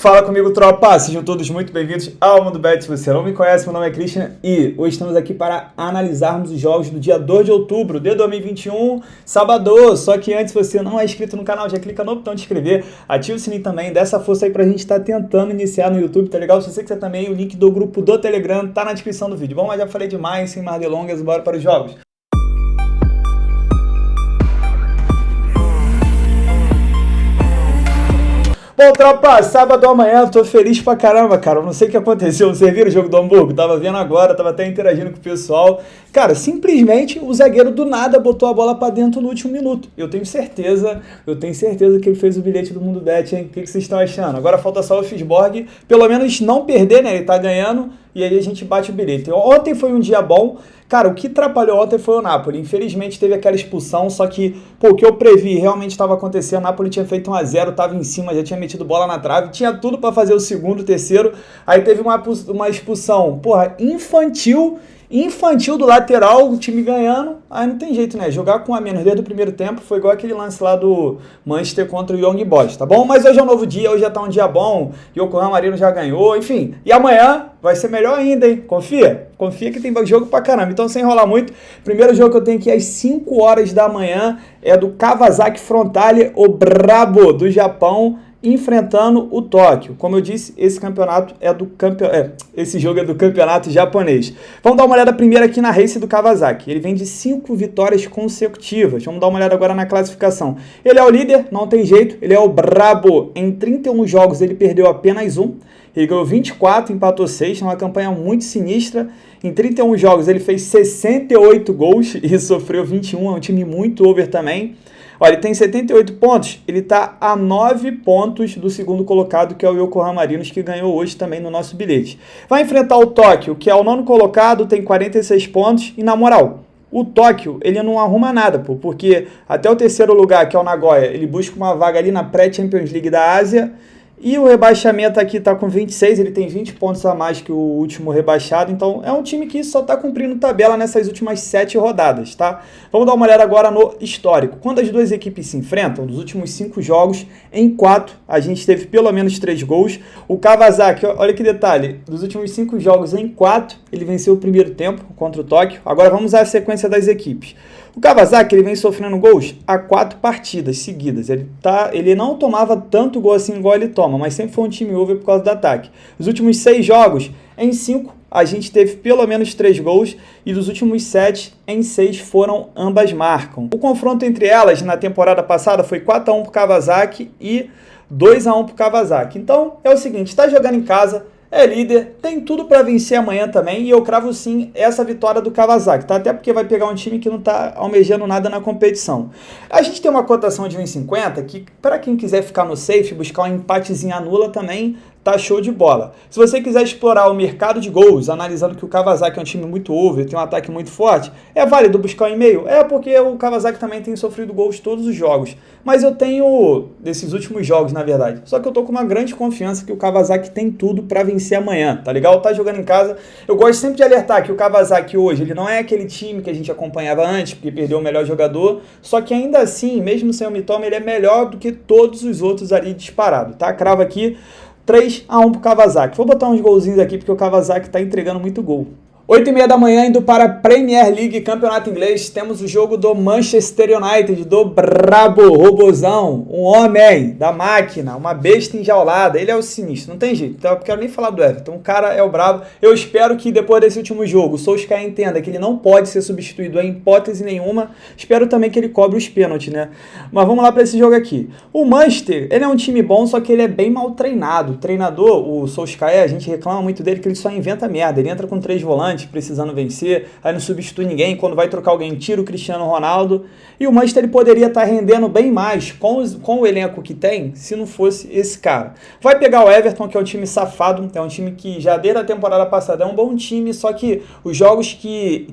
Fala comigo, tropa! Sejam todos muito bem-vindos ao Mundo Bet. Se você não me conhece, meu nome é Christian e hoje estamos aqui para analisarmos os jogos do dia 2 de outubro de 2021, sábado. Só que antes, se você não é inscrito no canal, já clica no botão de inscrever, ativa o sininho também, dá essa força aí pra gente estar tentando iniciar no YouTube, tá legal? Se você quiser também, o link do grupo do Telegram tá na descrição do vídeo. Bom, mas já falei demais, sem mais delongas, bora para os jogos. Bom, tropa, sábado amanhã, tô feliz pra caramba, cara. Eu não sei o que aconteceu. Você viu o jogo do Hamburgo? Tava vendo agora, tava até interagindo com o pessoal. Cara, simplesmente o zagueiro do nada botou a bola pra dentro no último minuto. Eu tenho certeza que ele fez o bilhete do Mundo Bet, hein? O que vocês estão achando? Agora falta só o Fisborg, pelo menos não perder, né? Ele tá ganhando e aí a gente bate o bilhete. Ontem foi um dia bom. Cara, o que atrapalhou ontem foi o Napoli. Infelizmente teve aquela expulsão, só que, o que eu previ realmente estava acontecendo. O Napoli tinha feito 1-0, tava em cima, já tinha metido bola na trave, tinha tudo para fazer o segundo, o terceiro. Aí teve uma expulsão, infantil do lateral, o time ganhando, aí não tem jeito, né? Jogar com a menos desde o primeiro tempo foi igual aquele lance lá do Manchester contra o Young Boys, tá bom? Mas hoje é um novo dia, hoje já tá um dia bom, Yokohama Marinos já ganhou, enfim. E amanhã vai ser melhor ainda, hein? Confia que tem jogo pra caramba. Então, sem enrolar muito, primeiro jogo que eu tenho aqui às 5 horas da manhã é do Kawasaki Frontale, o brabo do Japão, enfrentando o Tóquio. Como eu disse, esse jogo é do campeonato japonês. Vamos dar uma olhada primeiro aqui na race do Kawasaki. Ele vem de 5 vitórias consecutivas. Vamos dar uma olhada agora na classificação. Ele é o líder, não tem jeito. Ele é o brabo. Em 31 jogos ele perdeu apenas um. Ele ganhou 24, empatou 6, uma campanha muito sinistra. Em 31 jogos ele fez 68 gols e sofreu 21, é um time muito over também. Olha, ele tem 78 pontos, ele está a 9 pontos do segundo colocado, que é o Yokohama Marinos, que ganhou hoje também no nosso bilhete. Vai enfrentar o Tóquio, que é o 9º colocado, tem 46 pontos, e na moral, o Tóquio, ele não arruma nada, porque até o terceiro lugar, que é o Nagoya, ele busca uma vaga ali na pré-Champions League da Ásia. E o rebaixamento aqui está com 26, ele tem 20 pontos a mais que o último rebaixado, então é um time que só está cumprindo tabela nessas últimas 7 rodadas, tá? Vamos dar uma olhada agora no histórico. Quando as duas equipes se enfrentam, nos últimos 5 jogos, em 4 a gente teve pelo menos 3 gols. O Kawasaki, olha que detalhe, dos últimos 5 jogos em 4, ele venceu o primeiro tempo contra o Tóquio. Agora vamos à sequência das equipes. O Kawasaki, ele vem sofrendo gols há 4 partidas seguidas. Ele não tomava tanto gol assim igual ele toma, mas sempre foi um time over por causa do ataque. Os últimos 6 jogos, em 5, a gente teve pelo menos 3 gols e dos últimos 7, em 6 foram ambas marcam. O confronto entre elas na temporada passada foi 4-1 pro Kawasaki e 2-1 pro Kawasaki. Então, é o seguinte, está jogando em casa, é líder, tem tudo para vencer amanhã também e eu cravo sim essa vitória do Kawasaki, tá? Até porque vai pegar um time que não tá almejando nada na competição. A gente tem uma cotação de 1,50 que para quem quiser ficar no safe, buscar um empatezinho anula também, tá show de bola. Se você quiser explorar o mercado de gols, analisando que o Kawasaki é um time muito over, tem um ataque muito forte, é válido buscar um e-mail? É, porque o Kawasaki também tem sofrido gols todos os jogos. Mas eu tenho, desses últimos jogos, na verdade. Só que eu tô com uma grande confiança que o Kawasaki tem tudo pra vencer amanhã, tá legal? Tá jogando em casa. Eu gosto sempre de alertar que o Kawasaki hoje, ele não é aquele time que a gente acompanhava antes, porque perdeu o melhor jogador. Só que ainda assim, mesmo sem o Mitoma, ele é melhor do que todos os outros ali disparado, tá? Cravo aqui 3-1 pro Kawasaki. Vou botar uns golzinhos aqui porque o Kawasaki tá entregando muito gol. 8h30 da manhã, indo para a Premier League, campeonato inglês, temos o jogo do Manchester United, do brabo, robozão, um homem da máquina, uma besta enjaulada, ele é o sinistro, não tem jeito, então eu não quero nem falar do Everton, o cara é o brabo. Eu espero que depois desse último jogo, o Solskjaer entenda que ele não pode ser substituído em hipótese nenhuma, espero também que ele cobre os pênaltis, né? Mas vamos lá para esse jogo aqui. O Manchester, ele é um time bom, só que ele é bem mal treinado. O treinador, o Solskjaer, a gente reclama muito dele que ele só inventa merda, ele entra com 3 volantes, precisando vencer, aí não substitui ninguém, quando vai trocar alguém tira o Cristiano Ronaldo, e o Manchester ele poderia estar rendendo bem mais com o elenco que tem, se não fosse esse cara. Vai pegar o Everton, que é um time safado, é um time que já desde a temporada passada é um bom time, só que os jogos que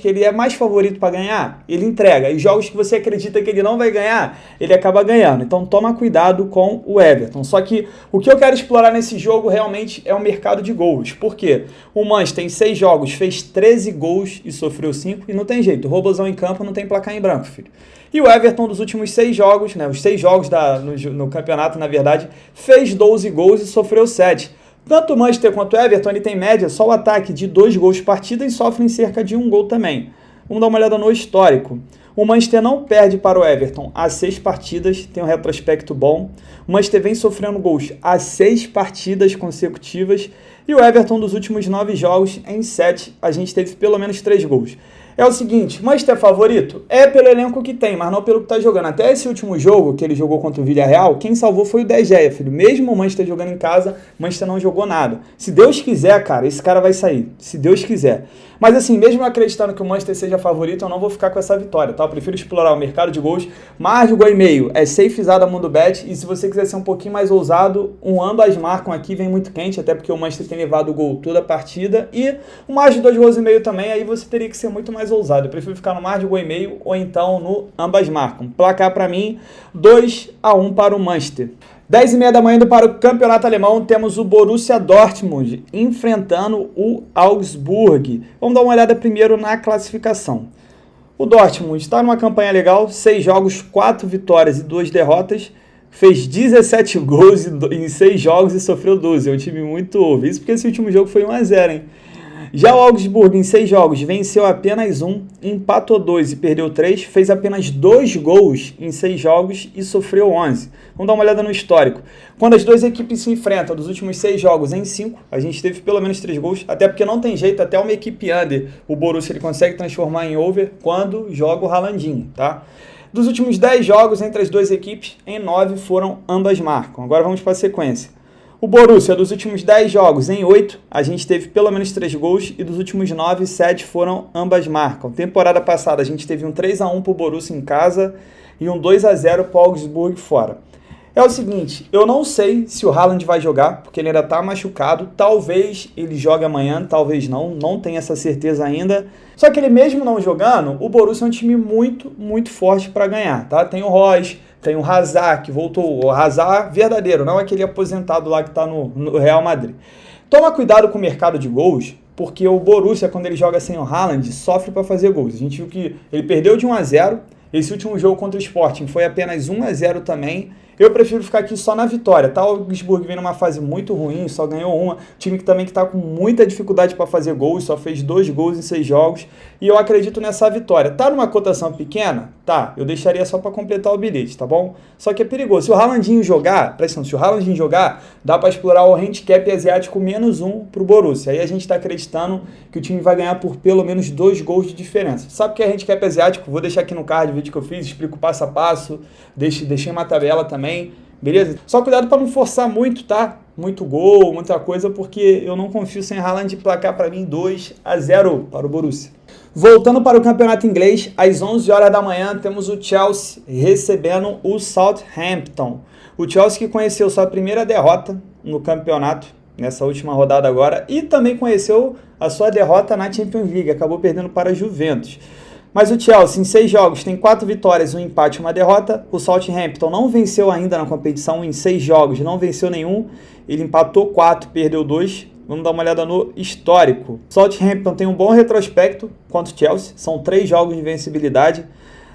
ele é mais favorito para ganhar, ele entrega, e os jogos que você acredita que ele não vai ganhar, ele acaba ganhando, então toma cuidado com o Everton. Só que o que eu quero explorar nesse jogo realmente é o mercado de gols, porque o Manchester tem 6 jogos jogos fez 13 gols e sofreu 5, e não tem jeito, robozão em campo não tem placar em branco, filho. E o Everton, dos últimos 6 jogos, né, os 6 jogos no campeonato, na verdade, fez 12 gols e sofreu 7. Tanto o Manchester quanto o Everton, ele tem média só o ataque de 2 gols por partida e sofrem cerca de 1 gol também. Vamos dar uma olhada no histórico. O Manchester não perde para o Everton há 6 partidas, tem um retrospecto bom. O Manchester vem sofrendo gols há 6 partidas consecutivas. E o Everton, dos últimos 9 jogos, em 7, a gente teve pelo menos 3 gols. É o seguinte, o Manchester é favorito? É pelo elenco que tem, mas não pelo que tá jogando. Até esse último jogo, que ele jogou contra o Villarreal, quem salvou foi o De Gea, filho. Mesmo o Manchester jogando em casa, o Manchester não jogou nada. Se Deus quiser, cara, esse cara vai sair. Se Deus quiser. Mas assim, mesmo acreditando que o Manchester seja favorito, eu não vou ficar com essa vitória, tá? Eu prefiro explorar o mercado de gols. Mais de 1,5 é safezada Mundo Bet. E se você quiser ser um pouquinho mais ousado, ambas marcam aqui, vem muito quente, até porque o Manchester tem levado o gol toda a partida. E mais de 2,5 gols também, aí você teria que ser muito mais ousado. Eu prefiro ficar no mais de 1,5 ou então no ambas marcam. Placar para mim, 2-1 para o Manchester. 10h30 da manhã indo para o campeonato alemão, temos o Borussia Dortmund enfrentando o Augsburg. Vamos dar uma olhada primeiro na classificação. O Dortmund está numa campanha legal, 6 jogos, 4 vitórias e 2 derrotas. Fez 17 gols em 6 jogos e sofreu 12. É um time muito... Isso porque esse último jogo foi 1-0, hein? Já o Augsburg, em 6 jogos, venceu apenas 1, empatou 2 e perdeu 3, fez apenas 2 gols em 6 jogos e sofreu 11. Vamos dar uma olhada no histórico. Quando as duas equipes se enfrentam, dos últimos 6 jogos em 5, a gente teve pelo menos 3 gols, até porque não tem jeito, até uma equipe under, o Borussia ele consegue transformar em over quando joga o Haalandinho, tá? Dos últimos 10 jogos entre as duas equipes, em 9 foram ambas marcam. Agora vamos para a sequência. O Borussia, dos últimos 10 jogos, em 8, a gente teve pelo menos 3 gols e dos últimos 9, 7 foram ambas marcam. Temporada passada a gente teve um 3-1 para o Borussia em casa e um 2-0 para o Augsburg fora. É o seguinte, eu não sei se o Haaland vai jogar, porque ele ainda está machucado. Talvez ele jogue amanhã, talvez não tenho essa certeza ainda. Só que ele mesmo não jogando, o Borussia é um time muito, muito forte para ganhar, tá? Tem o Royce, tem o Hazard, que voltou, o Hazard verdadeiro, não aquele aposentado lá que está no Real Madrid. Toma cuidado com o mercado de gols, porque o Borussia, quando ele joga sem o Haaland, sofre para fazer gols. A gente viu que ele perdeu de 1-0, esse último jogo contra o Sporting foi apenas 1-0 também. Eu prefiro ficar aqui só na vitória, tá? O Augsburg vem numa fase muito ruim, só ganhou uma. Time que também está com muita dificuldade para fazer gols, só fez 2 gols em 6 jogos. E eu acredito nessa vitória. Tá numa cotação pequena? Tá, eu deixaria só para completar o bilhete, tá bom? Só que é perigoso. Se o Haalandinho jogar, presta atenção, se o Haalandinho jogar, dá para explorar o handicap asiático -1 pro Borussia. Aí a gente está acreditando que o time vai ganhar por pelo menos 2 gols de diferença. Sabe o que é handicap asiático? Vou deixar aqui no card o vídeo que eu fiz, explico passo a passo, deixei uma tabela também, beleza? Só cuidado para não forçar muito, tá? Muito gol, muita coisa, porque eu não confio sem Haaland placar para mim 2-0 para o Borussia. Voltando para o campeonato inglês, às 11 horas da manhã temos o Chelsea recebendo o Southampton. O Chelsea que conheceu sua primeira derrota no campeonato, nessa última rodada agora, e também conheceu a sua derrota na Champions League, acabou perdendo para a Juventus. Mas o Chelsea, em 6 jogos, tem 4 vitórias, 1 empate e 1 derrota. O Southampton não venceu ainda na competição, em 6 jogos, não venceu nenhum. Ele empatou 4, perdeu 2. Vamos dar uma olhada no histórico. O Southampton tem um bom retrospecto contra o Chelsea, são 3 jogos de invencibilidade.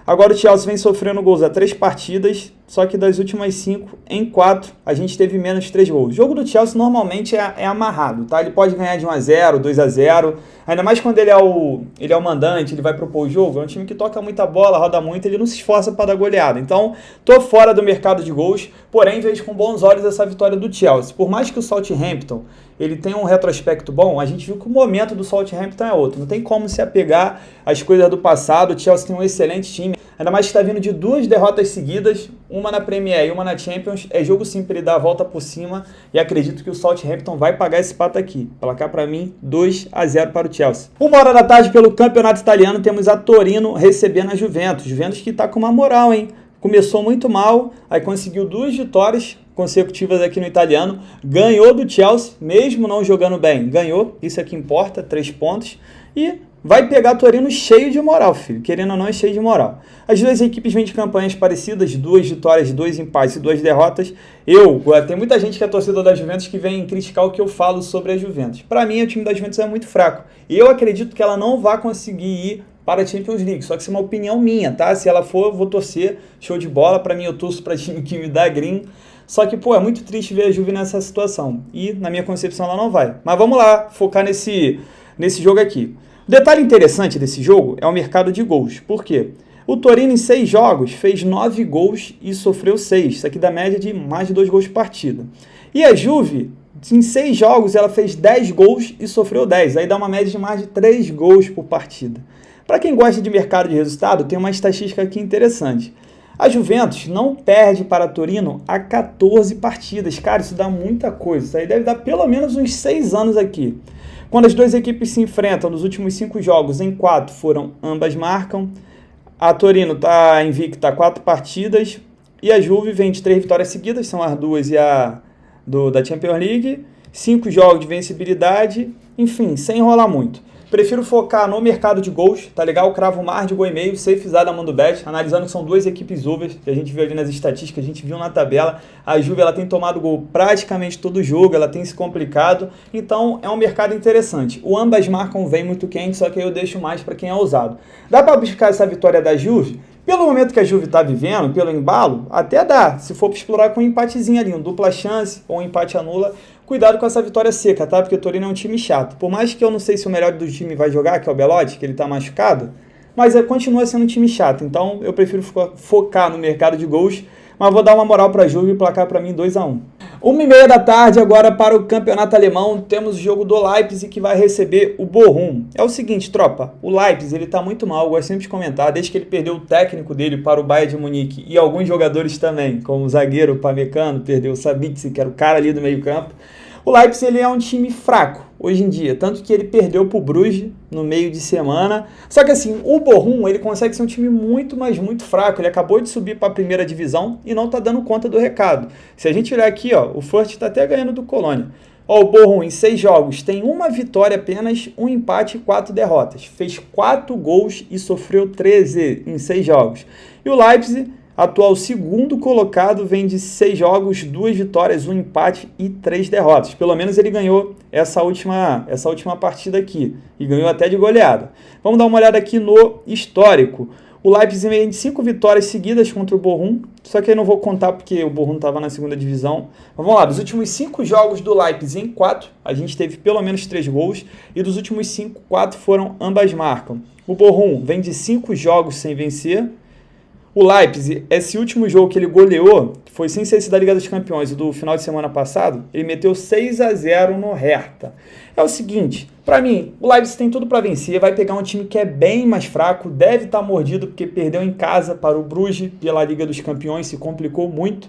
Agora o Chelsea vem sofrendo gols a 3 partidas, só que das últimas 5, em 4, a gente teve menos 3 gols. O jogo do Chelsea normalmente é amarrado, tá? Ele pode ganhar de 1-0, 2-0, ainda mais quando ele é o mandante, ele vai propor o jogo. É um time que toca muita bola, roda muito, ele não se esforça para dar goleada. Então, tô fora do mercado de gols, porém vejo com bons olhos essa vitória do Chelsea. Por mais que o Southampton ele tenha um retrospecto bom, a gente viu que o momento do Southampton é outro. Não tem como se apegar às coisas do passado. O Chelsea tem um excelente time, ainda mais que está vindo de 2 derrotas seguidas, uma na Premier e uma na Champions. É jogo sim para ele dar a volta por cima e acredito que o Southampton vai pagar esse pato aqui. Placar para mim 2-0 para o Chelsea. 1h da tarde pelo campeonato italiano temos a Torino recebendo a Juventus. Juventus que está com uma moral, hein? Começou muito mal, aí conseguiu 2 vitórias consecutivas aqui no italiano, ganhou do Chelsea, mesmo não jogando bem, ganhou, isso é que importa, 3 pontos, e vai pegar Torino cheio de moral, filho. Querendo ou não, é cheio de moral. As duas equipes vêm de campanhas parecidas, 2 vitórias, 2 empates e 2 derrotas. Tem muita gente que é torcedor da Juventus que vem criticar o que eu falo sobre a Juventus. Para mim, o time da Juventus é muito fraco. E eu acredito que ela não vai conseguir ir para a Champions League. Só que isso é uma opinião minha, tá? Se ela for, eu vou torcer. Show de bola. Para mim, eu torço para time que me dá green. Só que, é muito triste ver a Juve nessa situação. E, na minha concepção, ela não vai. Mas vamos lá, focar nesse jogo aqui. O detalhe interessante desse jogo é o mercado de gols. Por quê? O Torino, em 6 jogos, fez 9 gols e sofreu 6. Isso aqui dá média de mais de 2 gols por partida. E a Juve, em 6 jogos, ela fez 10 gols e sofreu 10. Aí dá uma média de mais de 3 gols por partida. Para quem gosta de mercado de resultado, tem uma estatística aqui interessante. A Juventus não perde para Torino há 14 partidas. Cara, isso dá muita coisa. Isso aí deve dar pelo menos uns 6 anos aqui. Quando as duas equipes se enfrentam nos últimos 5 jogos, em 4 ambas marcam. A Torino está invicta a 4 partidas. E a Juve vem de 3 vitórias seguidas, são as duas e a da Champions League. 5 jogos de vencibilidade. Enfim, sem enrolar muito. Prefiro focar no mercado de gols, tá legal? Cravo mais de gol e meio, safezada mando bet, analisando que são duas equipes overs, que a gente viu ali nas estatísticas, a gente viu na tabela. A Juve, ela tem tomado gol praticamente todo jogo, ela tem se complicado, então é um mercado interessante. O ambas marcam vem muito quente, só que aí eu deixo mais para quem é ousado. Dá para buscar essa vitória da Juve? Pelo momento que a Juve está vivendo, pelo embalo, até dá. Se for para explorar com um empatezinho ali, um dupla chance ou um empate anula, cuidado com essa vitória seca, tá? Porque o Torino é um time chato. Por mais que eu não sei se o melhor do time vai jogar, que é o Belotti, que ele tá machucado, mas continua sendo um time chato. Então eu prefiro focar no mercado de gols, mas vou dar uma moral para a Juve e placar para mim 2-1. 1h30 da tarde agora para o campeonato alemão, temos o jogo do Leipzig que vai receber o Bochum. É o seguinte, tropa, o Leipzig ele tá muito mal, eu gosto sempre de comentar, desde que ele perdeu o técnico dele para o Bayern de Munique e alguns jogadores também, como o zagueiro o Pamecano, perdeu o Sabitzer, que era o cara ali do meio campo. O Leipzig ele é um time fraco hoje em dia, tanto que ele perdeu para o Bruges no meio de semana. Só que assim, o Bochum ele consegue ser um time muito, mas muito fraco. Ele acabou de subir para a primeira divisão e não está dando conta do recado. Se a gente olhar aqui, ó, o Fürth está até ganhando do Colônia. Ó, o Bochum em 6 jogos tem 1 vitória apenas, 1 empate e 4 derrotas. Fez 4 gols e sofreu 13 em 6 jogos. E o Leipzig, atual segundo colocado, vem de 6 jogos, 2 vitórias, 1 empate e 3 derrotas. Pelo menos ele ganhou essa última partida aqui. E ganhou até de goleada. Vamos dar uma olhada aqui no histórico. O Leipzig vem de 5 vitórias seguidas contra o Bochum. Só que eu não vou contar porque o Bochum estava na segunda divisão. Mas vamos lá, dos últimos 5 jogos do Leipzig em 4, a gente teve pelo menos 3 gols. E dos últimos 5, 4 foram ambas marcam. O Bochum vem de 5 jogos sem vencer. O Leipzig, esse último jogo que ele goleou, que foi sem ser esse da Liga dos Campeões, o do final de semana passado, ele meteu 6-0 no Hertha. É o seguinte, para mim, o Leipzig tem tudo para vencer, vai pegar um time que é bem mais fraco, deve estar mordido porque perdeu em casa para o Bruges pela Liga dos Campeões, se complicou muito,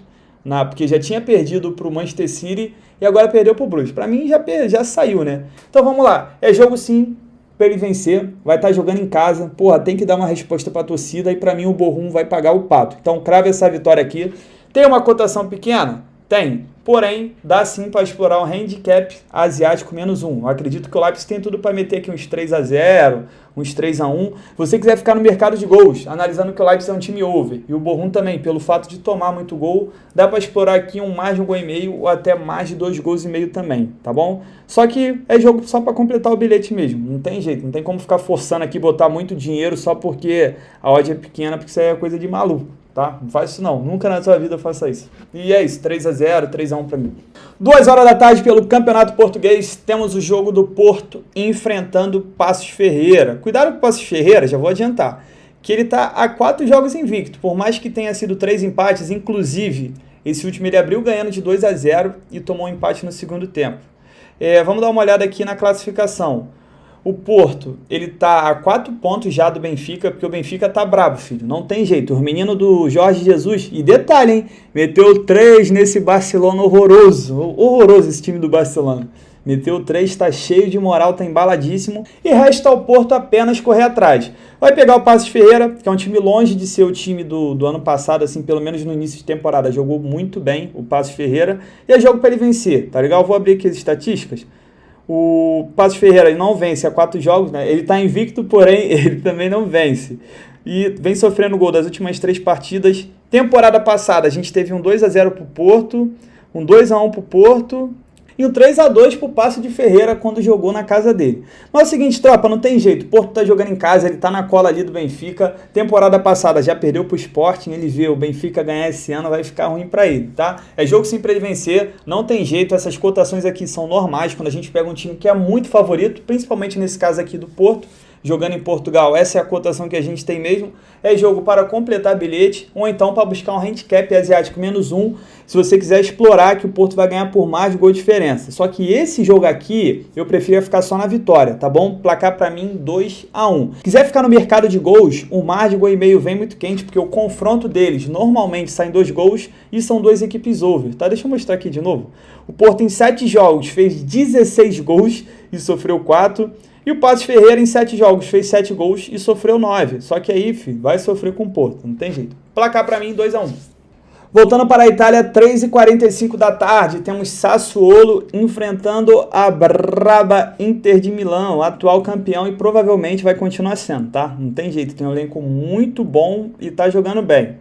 porque já tinha perdido para o Manchester City e agora perdeu para o Bruges. Para mim já saiu, né? Então vamos lá, é jogo sim, para ele vencer, vai estar jogando em casa, porra, tem que dar uma resposta para a torcida e para mim o Bochum vai pagar o pato. Então crave essa vitória aqui. Tem uma cotação pequena? Tem, porém dá sim para explorar um handicap asiático -1. Eu acredito que o Leipzig tem tudo para meter aqui uns 3-0, uns 3-1. Se você quiser ficar no mercado de gols, analisando que o Leipzig é um time over e o Bochum também, pelo fato de tomar muito gol, dá para explorar aqui mais de 1,5 gol ou até mais de 2,5 gols também, tá bom? Só que é jogo só para completar o bilhete mesmo, não tem jeito, não tem como ficar forçando aqui, botar muito dinheiro só porque a odd é pequena, porque isso aí é coisa de maluco. Tá? Não faz isso não, nunca na sua vida faça isso. E é isso, 3-0, 3-1 para mim. 2 horas da tarde pelo Campeonato Português, temos o jogo do Porto enfrentando Paços Ferreira. Cuidado com o Paços Ferreira, já vou adiantar, que ele está a 4 jogos invicto, por mais que tenha sido 3 empates, inclusive esse último ele abriu ganhando de 2-0 e tomou um empate no segundo tempo. Vamos dar uma olhada aqui na classificação. O Porto, ele tá a 4 pontos já do Benfica, porque o Benfica tá brabo, filho. Não tem jeito. O menino do Jorge Jesus, e detalhe, hein? Meteu 3 nesse Barcelona horroroso. Horroroso esse time do Barcelona. Meteu 3, tá cheio de moral, tá embaladíssimo. E resta ao Porto apenas correr atrás. Vai pegar o Paços Ferreira, que é um time longe de ser o time do ano passado, assim, pelo menos no início de temporada. Jogou muito bem o Paços Ferreira. E é jogo para ele vencer, tá legal? Vou abrir aqui as estatísticas. O Paços Ferreira não vence há 4 jogos, né? Ele está invicto, porém ele também não vence. E vem sofrendo gol das últimas 3 partidas. Temporada passada a gente teve um 2-0 para o Porto, um 2-1 para o Porto e um 3-2 pro Paços de Ferreira quando jogou na casa dele. Mas é o seguinte, tropa, não tem jeito. O Porto tá jogando em casa, ele tá na cola ali do Benfica. Temporada passada já perdeu pro Sporting, ele vê o Benfica ganhar esse ano, vai ficar ruim pra ele, tá? É jogo sim pra ele vencer, não tem jeito. Essas cotações aqui são normais quando a gente pega um time que é muito favorito, principalmente nesse caso aqui do Porto. Jogando em Portugal, essa é a cotação que a gente tem mesmo. É jogo para completar bilhete ou então para buscar um handicap asiático -1, se você quiser explorar que o Porto vai ganhar por mais de gol de diferença. Só que esse jogo aqui, eu preferia ficar só na vitória, tá bom? Placar para mim 2-1. Quiser ficar no mercado de gols, o mar de gol e meio vem muito quente, porque o confronto deles normalmente sai em 2 gols e são 2 equipes over, tá? Deixa eu mostrar aqui de novo. O Porto em 7 jogos fez 16 gols e sofreu 4. E o Paços Ferreira em 7 jogos fez 7 gols e sofreu 9. Só que aí, filho, vai sofrer com o Porto, não tem jeito. Placar para mim 2-1. Voltando para a Itália, 3h45 da tarde, temos Sassuolo enfrentando a braba Inter de Milão, atual campeão e provavelmente vai continuar sendo, tá? Não tem jeito, tem um elenco muito bom e tá jogando bem.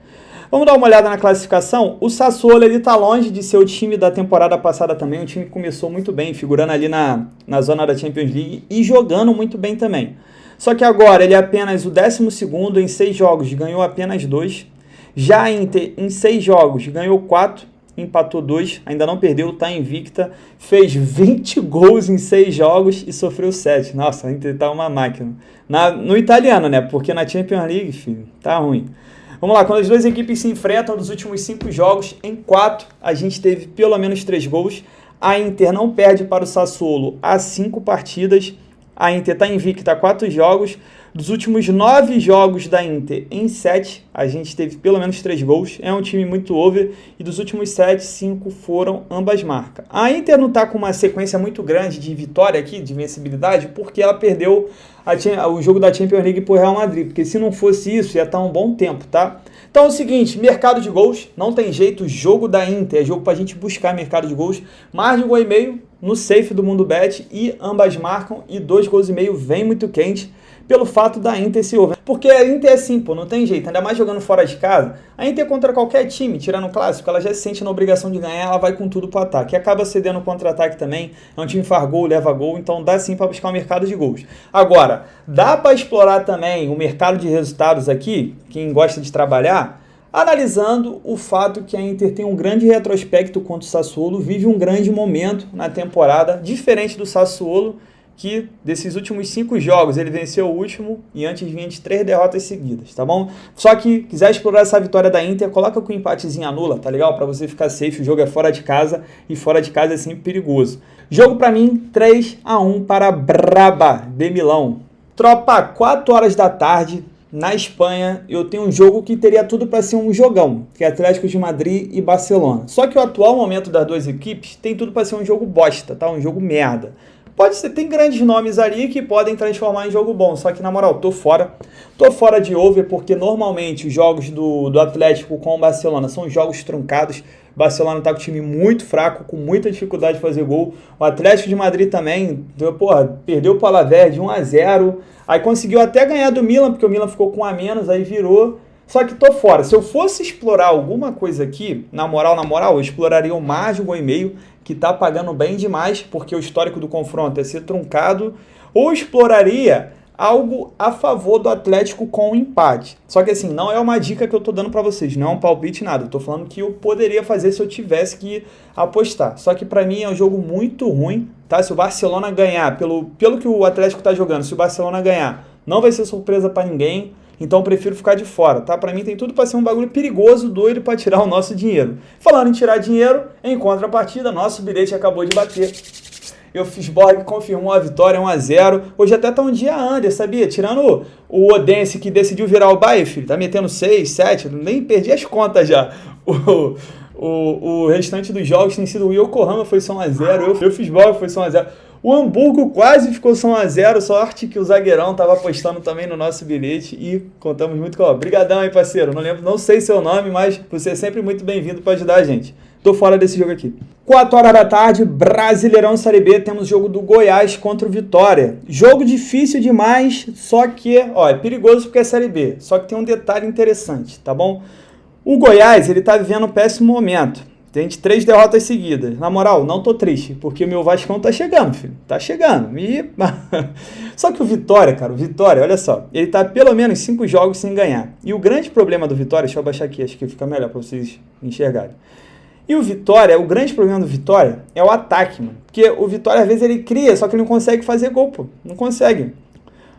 Vamos dar uma olhada na classificação. O Sassuolo ele tá longe de ser o time da temporada passada também, um time que começou muito bem, figurando ali na zona da Champions League e jogando muito bem também. Só que agora ele é apenas o 12º em 6 jogos, ganhou apenas 2. Já a Inter em 6 jogos ganhou 4, empatou 2, ainda não perdeu, tá invicta, fez 20 gols em 6 jogos e sofreu 7. Nossa, a Inter tá uma máquina. No italiano, né? Porque na Champions League, filho, tá ruim. Vamos lá, quando as duas equipes se enfrentam nos últimos 5 jogos, em 4 a gente teve pelo menos 3 gols. A Inter não perde para o Sassuolo há 5 partidas. A Inter está invicta há 4 jogos. Dos últimos 9 jogos da Inter, em 7, a gente teve pelo menos 3 gols. É um time muito over. E dos últimos 7, 5 foram ambas marcas. A Inter não está com uma sequência muito grande de vitória aqui, de vencibilidade, porque ela perdeu o jogo da Champions League para o Real Madrid. Porque se não fosse isso, ia estar um bom tempo, tá? Então é o seguinte, mercado de gols, não tem jeito, jogo da Inter, é jogo para a gente buscar mercado de gols. Mais de 1,5 gol no safe do Mundo Bet e ambas marcam e 2,5 gols vem muito quente. Pelo fato da Inter se over. Porque a Inter é assim, pô, não tem jeito. Ainda mais jogando fora de casa. A Inter contra qualquer time, tirando o clássico, ela já se sente na obrigação de ganhar, ela vai com tudo pro ataque. E acaba cedendo o contra-ataque também. É um time que faz gol, leva gol, então dá sim para buscar o mercado de gols. Agora, dá para explorar também o mercado de resultados aqui, quem gosta de trabalhar, analisando o fato que a Inter tem um grande retrospecto contra o Sassuolo, vive um grande momento na temporada, diferente do Sassuolo, que desses últimos 5 jogos ele venceu o último e antes vinha de 3 derrotas seguidas, tá bom? Só que quiser explorar essa vitória da Inter, coloca com um empatezinho anula, tá legal? Pra você ficar safe, o jogo é fora de casa e fora de casa é sempre perigoso. Jogo pra mim, 3-1 para Braba de Milão. Tropa, 4 horas da tarde, na Espanha, eu tenho um jogo que teria tudo para ser um jogão, que é Atlético de Madrid e Barcelona. Só que o atual momento das duas equipes tem tudo para ser um jogo bosta, tá? Um jogo merda. Pode ser, tem grandes nomes ali que podem transformar em jogo bom, só que na moral, tô fora de over, porque normalmente os jogos do Atlético com o Barcelona são jogos truncados. O Barcelona tá com um time muito fraco, com muita dificuldade de fazer gol. O Atlético de Madrid também, porra, perdeu para o Alavés de 1-0, aí conseguiu até ganhar do Milan, porque o Milan ficou com 1 a menos, aí virou. Só que tô fora. Se eu fosse explorar alguma coisa aqui, na moral, eu exploraria o mar de 1,5 gol, que tá pagando bem demais, porque o histórico do confronto é ser truncado, ou exploraria algo a favor do Atlético com um empate. Só que assim, não é uma dica que eu tô dando para vocês, não é um palpite, nada. Eu tô falando que eu poderia fazer se eu tivesse que apostar. Só que para mim é um jogo muito ruim, tá? Se o Barcelona ganhar, pelo que o Atlético tá jogando, se o Barcelona ganhar, não vai ser surpresa para ninguém. Então eu prefiro ficar de fora, tá? Pra mim tem tudo pra ser um bagulho perigoso, doido pra tirar o nosso dinheiro. Falando em tirar dinheiro, em contrapartida, nosso bilhete acabou de bater. Eu fiz Borg, confirmou a vitória, 1-0. Hoje até tá um dia under, sabia? Tirando o Odense, que decidiu virar o Bayern, filho. Tá metendo 6, 7, nem perdi as contas já. O restante dos jogos tem sido o Yokohama, foi só 1-0. Eu fiz Borg, foi só 1-0. O Hamburgo quase ficou só 1-0, sorte que o zagueirão tava apostando também no nosso bilhete e contamos muito com ele. Obrigadão aí, parceiro. Não sei seu nome, mas você é sempre muito bem-vindo para ajudar a gente. Tô fora desse jogo aqui. 4 horas da tarde, Brasileirão Série B, temos jogo do Goiás contra o Vitória. Jogo difícil demais, só que, ó, é perigoso porque é Série B. Só que tem um detalhe interessante, tá bom? O Goiás, ele tá vivendo um péssimo momento. Tem 3 derrotas seguidas. Na moral, não tô triste, porque o meu Vascão tá chegando, filho. Tá chegando. Só que o Vitória, cara, olha só, ele tá pelo menos 5 jogos sem ganhar. E o grande problema do Vitória, deixa eu abaixar aqui, acho que fica melhor pra vocês enxergarem. E o Vitória, o grande problema do Vitória é o ataque, mano. Porque o Vitória, às vezes, ele cria, só que ele não consegue fazer gol, pô. Não consegue.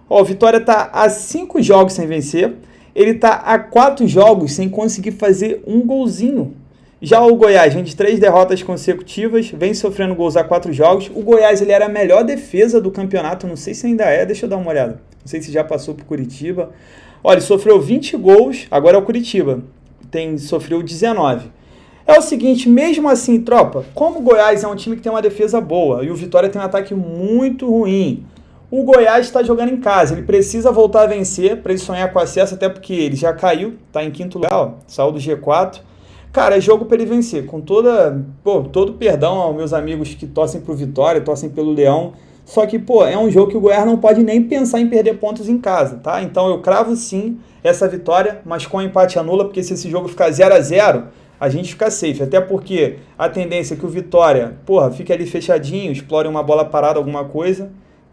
Ó, o Vitória tá a 5 jogos sem vencer. Ele tá a 4 jogos sem conseguir fazer um golzinho. Já o Goiás vem de 3 derrotas consecutivas, vem sofrendo gols a 4 jogos. O Goiás, ele era a melhor defesa do campeonato, não sei se ainda é, deixa eu dar uma olhada. Não sei se já passou pro Curitiba. Olha, ele sofreu 20 gols, agora é o Curitiba. Sofreu 19. É o seguinte, mesmo assim, tropa, como o Goiás é um time que tem uma defesa boa e o Vitória tem um ataque muito ruim, o Goiás está jogando em casa, ele precisa voltar a vencer para ele sonhar com acesso, até porque ele já caiu, tá em 5º lugar, ó, saiu do G4. Cara, é jogo para ele vencer, com todo perdão aos meus amigos que torcem pro Vitória, torcem pelo Leão, só que, é um jogo que o Goiás não pode nem pensar em perder pontos em casa, tá? Então eu cravo sim essa vitória, mas com empate anula, porque se esse jogo ficar 0-0, a gente fica safe, até porque a tendência é que o Vitória, fique ali fechadinho, explore uma bola parada, alguma coisa.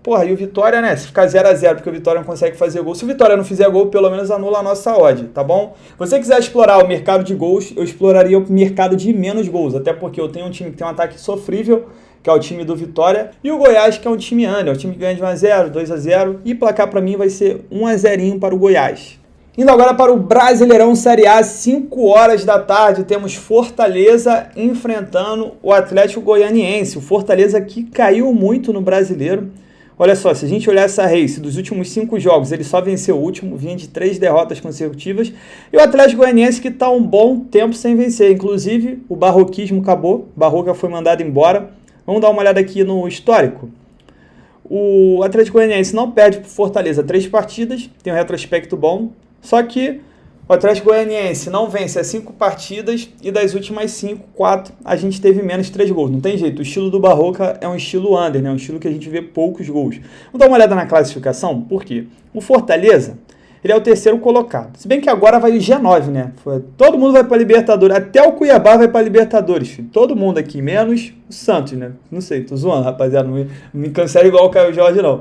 E o Vitória, né, se ficar 0-0 porque o Vitória não consegue fazer gol, se o Vitória não fizer gol, pelo menos anula a nossa odd, tá bom? Se você quiser explorar o mercado de gols, eu exploraria o mercado de menos gols, até porque eu tenho um time que tem um ataque sofrível, que é o time do Vitória, e o Goiás, que é um time under, é um time que ganha de 1-0, 2-0, e placar pra mim vai ser 1-0 para o Goiás. Indo agora para o Brasileirão Série A, 5 horas da tarde, temos Fortaleza enfrentando o Atlético Goianiense. O Fortaleza que caiu muito no Brasileiro. Olha só, se a gente olhar essa race dos últimos 5 jogos, ele só venceu o último, vinha de 3 derrotas consecutivas. E o Atlético Goianiense que está um bom tempo sem vencer. Inclusive, o barroquismo acabou, Barroca foi mandado embora. Vamos dar uma olhada aqui no histórico. O Atlético Goianiense não perde para o Fortaleza 3 partidas, tem um retrospecto bom. Só que o Atlético Goianiense não vence as 5 partidas e das últimas 5, 4, a gente teve menos 3 gols. Não tem jeito, o estilo do Barroca é um estilo under, né? Um estilo que a gente vê poucos gols. Vamos dar uma olhada na classificação, por quê? O Fortaleza, ele é o 3º colocado. Se bem que agora vai o G9, né? Todo mundo vai para Libertadores, até o Cuiabá vai para Libertadores, filho. Todo mundo aqui, menos o Santos, né? Não sei, tô zoando, rapaziada, não me cancela igual o Caio Jorge, não.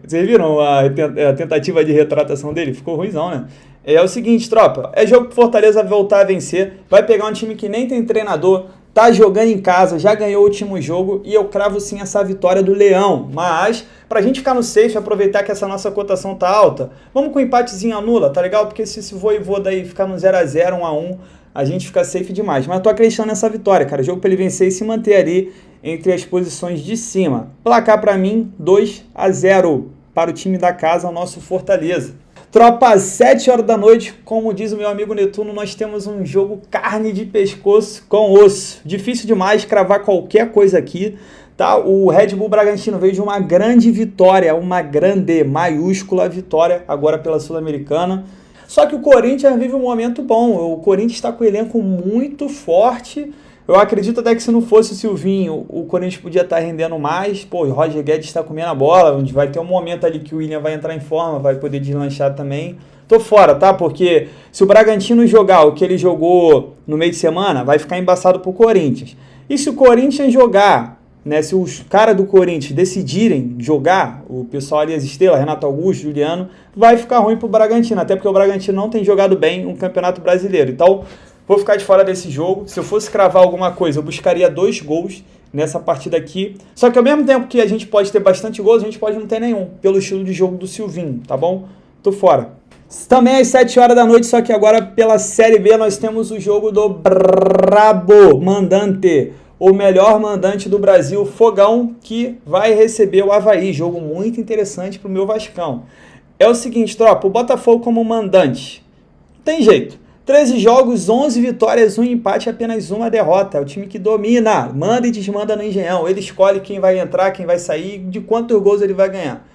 Vocês viram a tentativa de retratação dele? Ficou ruimzão, né? É o seguinte, tropa. É jogo pro Fortaleza voltar a vencer. Vai pegar um time que nem tem treinador. Tá jogando em casa. Já ganhou o último jogo. E eu cravo sim essa vitória do Leão. Mas, pra gente ficar no safe, aproveitar que essa nossa cotação tá alta, vamos com um empatezinho anula, tá legal? Porque se esse Voivoda aí ficar no 0-0, 1-1, a gente fica safe demais. Mas eu tô acreditando nessa vitória, cara. Jogo pra ele vencer e se manter ali entre as posições de cima. Placar pra mim, 2-0 para o time da casa, o nosso Fortaleza. Tropa, 7 horas da noite, como diz o meu amigo Netuno, nós temos um jogo carne de pescoço com osso. Difícil demais cravar qualquer coisa aqui, tá? O Red Bull Bragantino veio de uma grande vitória, uma grande, maiúscula vitória, agora pela Sul-Americana. Só que o Corinthians vive um momento bom, o Corinthians está com o elenco muito forte. Eu acredito até que se não fosse o Silvinho, o Corinthians podia estar rendendo mais. O Roger Guedes está comendo a bola, onde vai ter um momento ali que o William vai entrar em forma, vai poder deslanchar também. Tô fora, tá? Porque se o Bragantino jogar o que ele jogou no meio de semana, vai ficar embaçado pro Corinthians. E se o Corinthians jogar, né? Se os caras do Corinthians decidirem jogar, o pessoal ali, as estrelas, Renato Augusto, Juliano, vai ficar ruim pro Bragantino, até porque o Bragantino não tem jogado bem no Campeonato Brasileiro. Então, vou ficar de fora desse jogo. Se eu fosse cravar alguma coisa, eu buscaria 2 gols nessa partida aqui. Só que ao mesmo tempo que a gente pode ter bastante gols, a gente pode não ter nenhum, pelo estilo de jogo do Silvinho, tá bom? Tô fora. Também às 7 horas da noite, só que agora pela Série B nós temos o jogo do Brabo Mandante, o melhor mandante do Brasil, Fogão, que vai receber o Avaí. Jogo muito interessante pro meu Vascão. É o seguinte, tropa, o Botafogo como mandante, tem jeito. 13 jogos, 11 vitórias, 1 empate e apenas 1 derrota. É o time que domina, manda e desmanda no Engenhão. Ele escolhe quem vai entrar, quem vai sair, de quantos gols ele vai ganhar.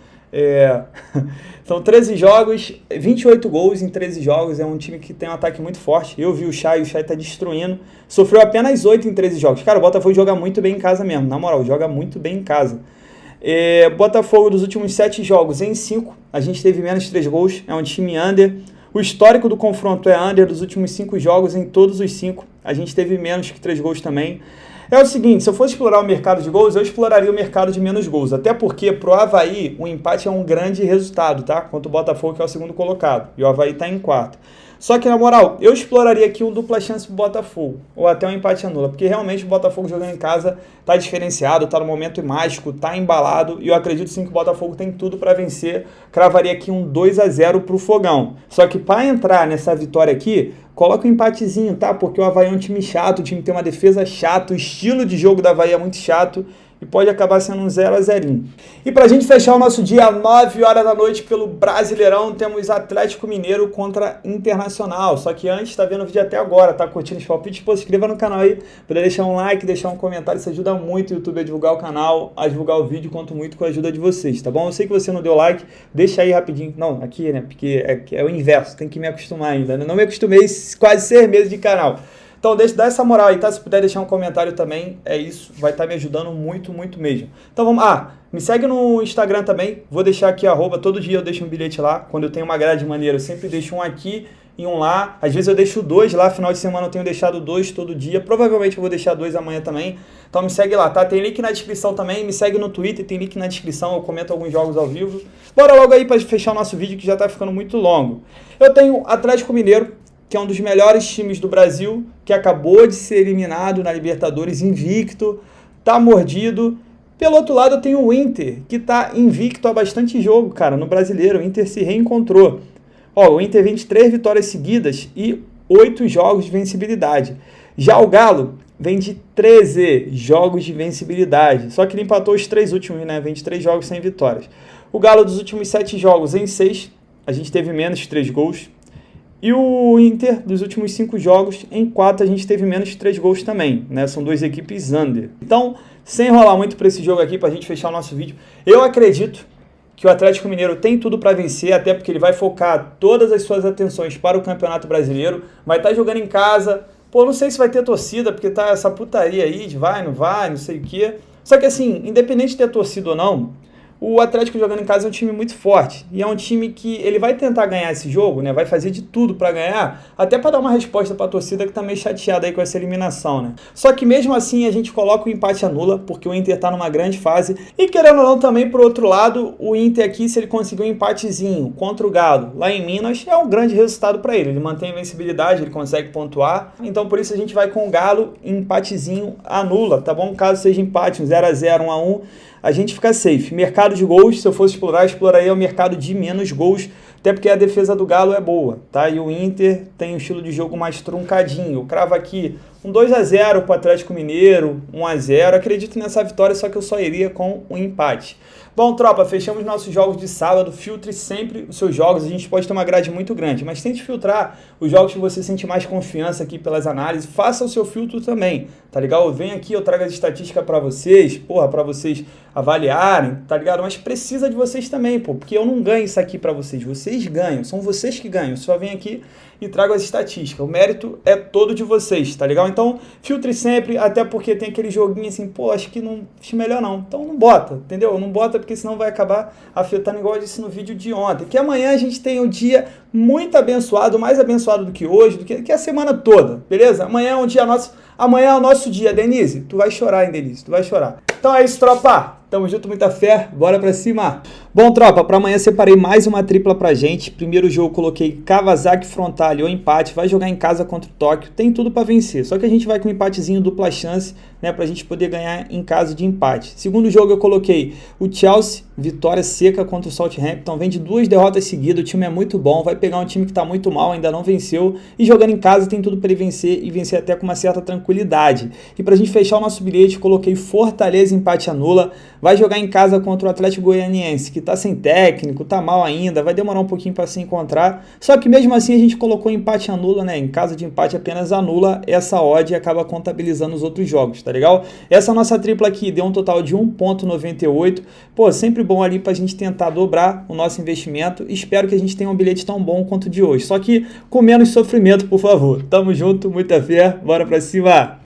São 13 jogos, 28 gols em 13 jogos. É um time que tem um ataque muito forte. Eu vi o Chay tá destruindo. Sofreu apenas 8 em 13 jogos. Cara, o Botafogo joga muito bem em casa mesmo. Na moral, joga muito bem em casa. Botafogo dos últimos 7 jogos em 5, a gente teve menos 3 gols. É um time under. O histórico do confronto é under dos últimos 5 jogos. Em todos os 5, a gente teve menos que 3 gols também. É o seguinte, se eu fosse explorar o mercado de gols, eu exploraria o mercado de menos gols. Até porque pro Avaí o empate é um grande resultado, tá? Contra o Botafogo, que é o segundo colocado. E o Avaí tá em 4. Só que, na moral, eu exploraria aqui um dupla chance pro Botafogo. Ou até um empate anula. Porque realmente o Botafogo jogando em casa tá diferenciado, tá no momento mágico, tá embalado. E eu acredito sim que o Botafogo tem tudo para vencer. Cravaria aqui um 2-0 pro Fogão. Só que para entrar nessa vitória aqui, coloca um empatezinho, tá? Porque o Avaí é um time chato, o time tem uma defesa chata, o estilo de jogo da Avaí é muito chato e pode acabar sendo um 0-0. E pra gente fechar o nosso dia, 9 horas da noite, pelo Brasileirão, temos Atlético Mineiro contra Internacional. Só que antes, tá vendo o vídeo até agora, tá curtindo os palpites? Pô, se inscreva no canal aí, pra deixar um like, deixar um comentário, isso ajuda muito o YouTube a divulgar o canal, a divulgar o vídeo, conto muito com a ajuda de vocês, tá bom? Eu sei que você não deu like, deixa aí rapidinho. Não, aqui, né, porque é o inverso, tem que me acostumar ainda, né? Não me acostumei, quase 6 meses de canal. Então dá essa moral aí, tá? Se puder deixar um comentário também, é isso, vai estar me ajudando muito, muito mesmo. Então vamos, me segue no Instagram também, vou deixar aqui todo dia eu deixo um bilhete lá, quando eu tenho uma grade maneira, eu sempre deixo um aqui e um lá, às vezes eu deixo 2 lá, final de semana eu tenho deixado 2 todo dia, provavelmente eu vou deixar 2 amanhã também, então me segue lá, tá? Tem link na descrição também, me segue no Twitter, tem link na descrição, eu comento alguns jogos ao vivo. Bora logo aí para fechar o nosso vídeo que já tá ficando muito longo. Eu tenho Atlético Mineiro, que é um dos melhores times do Brasil, que acabou de ser eliminado na Libertadores, invicto, tá mordido. Pelo outro lado, eu tenho o Inter, que tá invicto há bastante jogo, cara, no Brasileiro. O Inter se reencontrou. O Inter vem de 3 vitórias seguidas e 8 jogos de vencibilidade. Já o Galo vem de 13 jogos de vencibilidade, só que ele empatou os 3 últimos, né? Vem de 3 jogos sem vitórias. O Galo dos últimos 7 jogos em 6, a gente teve menos de 3 gols. E o Inter, dos últimos 5 jogos, em 4 a gente teve menos de 3 gols também, né? São 2 equipes under. Então, sem enrolar muito para esse jogo aqui, para a gente fechar o nosso vídeo, eu acredito que o Atlético Mineiro tem tudo para vencer, até porque ele vai focar todas as suas atenções para o Campeonato Brasileiro, vai estar jogando em casa. Pô, não sei se vai ter torcida, porque tá essa putaria aí de vai, não sei o quê. Só que assim, independente de ter torcida ou não, o Atlético jogando em casa é um time muito forte e é um time que ele vai tentar ganhar esse jogo, né? Vai fazer de tudo para ganhar, até para dar uma resposta para a torcida que tá meio chateada aí com essa eliminação, né? Só que mesmo assim a gente coloca o empate anula, porque o Inter tá numa grande fase e querendo ou não também por outro lado, o Inter aqui, se ele conseguir um empatezinho contra o Galo lá em Minas, é um grande resultado para ele. Ele mantém a invencibilidade, ele consegue pontuar. Então por isso a gente vai com o Galo, empatezinho anula, tá bom? Caso seja empate, um 0-0, 1-1, a gente fica safe. Mercado de gols, se eu fosse exploraria o mercado de menos gols, até porque a defesa do Galo é boa, tá? E o Inter tem um estilo de jogo mais truncadinho. Eu cravo aqui um 2-0 para o Atlético Mineiro, 1-0. Acredito nessa vitória, só que eu só iria com um empate. Bom, tropa, fechamos nossos jogos de sábado. Filtre sempre os seus jogos. A gente pode ter uma grade muito grande, mas tente filtrar os jogos que você sente mais confiança aqui pelas análises. Faça o seu filtro também, tá ligado? Eu venho aqui, eu trago as estatísticas para vocês, para vocês avaliarem, tá ligado? Mas precisa de vocês também, porque eu não ganho isso aqui para vocês. Vocês ganham, são vocês que ganham. Eu só venho aqui e trago as estatísticas. O mérito é todo de vocês, tá legal? Então, filtre sempre, até porque tem aquele joguinho assim, acho melhor não. Então não bota, entendeu? Não bota porque senão vai acabar afetando, igual eu disse no vídeo de ontem. Que amanhã a gente tem um dia muito abençoado, mais abençoado do que hoje, do que a semana toda, beleza? Amanhã é um dia nosso, amanhã é o nosso dia, Denise. Tu vai chorar, hein, Denise? Tu vai chorar. Então é isso, tropa. Tamo junto, muita fé, bora pra cima. Bom, tropa, para amanhã separei mais uma tripla pra gente. Primeiro jogo coloquei Kawasaki Frontale ou empate, vai jogar em casa contra o Tóquio, tem tudo para vencer. Só que a gente vai com um empatezinho dupla chance, né, pra gente poder ganhar em caso de empate. Segundo jogo eu coloquei o Chelsea, vitória seca contra o Southampton, vem de 2 derrotas seguidas, o time é muito bom, vai pegar um time que tá muito mal, ainda não venceu, e jogando em casa tem tudo para ele vencer e vencer até com uma certa tranquilidade. E pra gente fechar o nosso bilhete, coloquei Fortaleza empate anula, vai jogar em casa contra o Atlético Goianiense, que tá sem técnico, tá mal ainda, vai demorar um pouquinho para se encontrar. Só que mesmo assim a gente colocou empate anula, né? Em caso de empate apenas anula essa odd e acaba contabilizando os outros jogos, tá legal? Essa nossa tripla aqui deu um total de 1,98. Pô, sempre bom ali pra gente tentar dobrar o nosso investimento. Espero que a gente tenha um bilhete tão bom quanto o de hoje. Só que com menos sofrimento, por favor. Tamo junto, muita fé, bora pra cima!